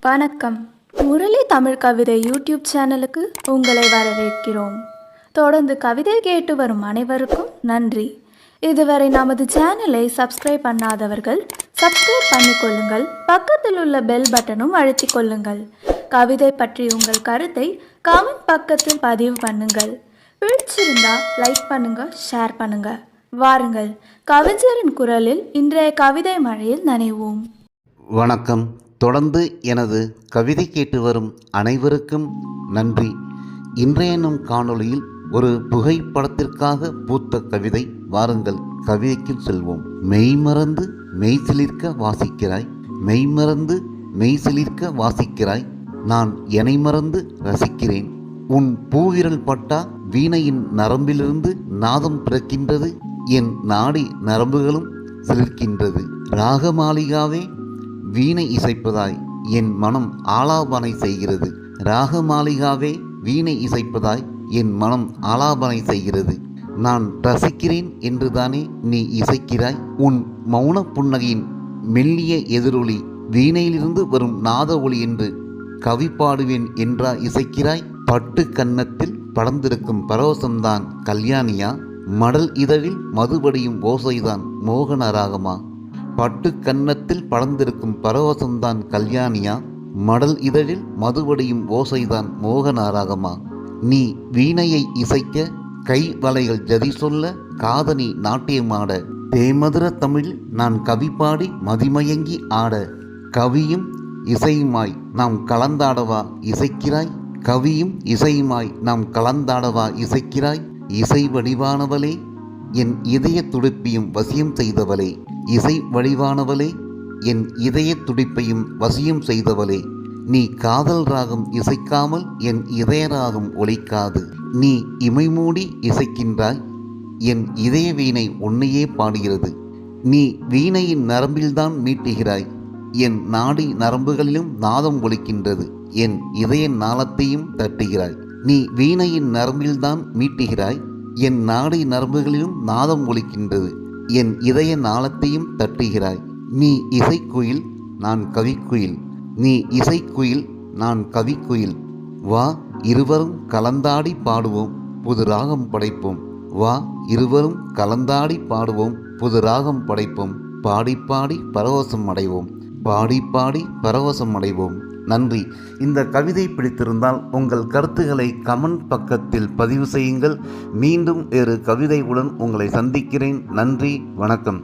வணக்கம். முரளி தமிழ் கவிதை யூடியூப் சேனலுக்கு உங்களை வரவேற்கிறோம். தொடர்ந்து கவிதை கேட்டு வரும் அனைவருக்கும் நன்றி. இதுவரை நமது சேனலை சப்ஸ்கிரைப் பண்ணாதவர்கள் சப்ஸ்கிரைப் பண்ணிக்கொள்ளுங்கள். பக்கத்தில் உள்ள பெல் பட்டனும் அழுத்திக் கொள்ளுங்கள். கவிதை பற்றி உங்கள் கருத்தை கமெண்ட் பக்கத்தில் பதிவு பண்ணுங்கள். பிடிச்சிருந்தா லைக் பண்ணுங்க, ஷேர் பண்ணுங்க. வாருங்கள், கவிஞரின் குரலில் இன்றைய கவிதை மழையில் நனைவோம். வணக்கம். தொடர்ந்து எனது கவிதை கேட்டு வரும் அனைவருக்கும் நன்றி. இன்றைய நம் காணொளியில் ஒரு புகைப்படத்திற்காக பூத்த கவிதை. வாருங்கள், கவிதைக்கு செல்வோம். மெய்மறந்து மெய்சிலிர்க்க வாசிக்கிறாய், மெய்மறந்து மெய்சிலிர்க்க வாசிக்கிறாய், நான் என்னை மறந்து ரசிக்கிறேன். உன் பூவிரல் பட்டா வீணையின் நரம்பிலிருந்து நாதம் பிறக்கின்றது, என் நாடி நரம்புகளும் சிலிர்க்கின்றது. ராகமாளிகாவே வீணை இசைப்பதாய் என் மனம் ஆலாபனை செய்கிறது. ராகமாளிகாவே வீணை இசைப்பதாய் என் மனம் ஆலாபனை செய்கிறது. நான் ரசிக்கிறேன் என்றுதானே நீ இசைக்கிறாய். உன் மௌன புன்னகையின் மெல்லிய எதிரொலி வீணையிலிருந்து வரும் நாத ஒளி என்று கவி பாடுவேன் என்றா இசைக்கிறாய். பட்டு கன்னத்தில் படர்ந்திருக்கும் பரவசம்தான் கல்யாணியா, மடல் இதழில் மதுபடியும் ஓசைதான் மோகன ராகமா. பட்டு கன்னத்தில் படர்ந்திருக்கும் பரவசம்தான் கல்யாணியா, மடல் இதழில் மதுபடியும் ஓசைதான் மோகன ராகமா. நீ வீணையை இசைக்க கை வளைகள் ஜதி சொல்ல காதணி நாட்டியமாட, தேமதுர தமிழில் நான் கவி பாடி மதிமயங்கி ஆட, கவியும் இசையுமாய் நாம் கலந்தாடவா இசைக்கிறாய், கவியும் இசையுமாய் நாம் கலந்தாடவா இசைக்கிறாய். இசை வடிவானவளே, என் இதய துடிப்பையும் வசியம் செய்தவளே, இசை வடிவானவளே, என் இதய துடிப்பையும் வசியம் செய்தவளே, நீ காதல் ராகம் இசைக்காமல் என் இதய ராகம் ஒலிக்காது. நீ இமைமூடி இசைக்கின்றாய், என் இதய வீணை உன்னையே பாடுகிறது. நீ வீணையின் நரம்பில்தான் மீட்டுகிறாய், என் நாடி நரம்புகளிலும் நாதம் ஒலிக்கின்றது, என் இதய நாளத்தையும் தட்டுகிறாய். நீ வீணையின் நரம்பில்தான் மீட்டுகிறாய், என் நாடி நரம்புகளிலும் நாதம் ஒலிக்கின்றது, என் இதய நாளத்தையும் தட்டுகிறாய். நீ இசைக்குயில், நான் கவிக்குயில், நீ இசைக்குயில், நான் கவிக்குயில். வா, இருவரும் கலந்தாடி பாடுவோம், புது ராகம் படைப்போம். வா, இருவரும் கலந்தாடி பாடுவோம், புது ராகம் படைப்போம். பாடி பாடி பரவசம் அடைவோம், பாடி பாடி பரவசம் அடைவோம். நன்றி. இந்த கவிதை பிடித்திருந்தால் உங்கள் கருத்துக்களை கமெண்ட் பக்கத்தில் பதிவு செய்யுங்கள். மீண்டும் வேறு கவிதையுடன் உங்களை சந்திக்கிறேன். நன்றி, வணக்கம்.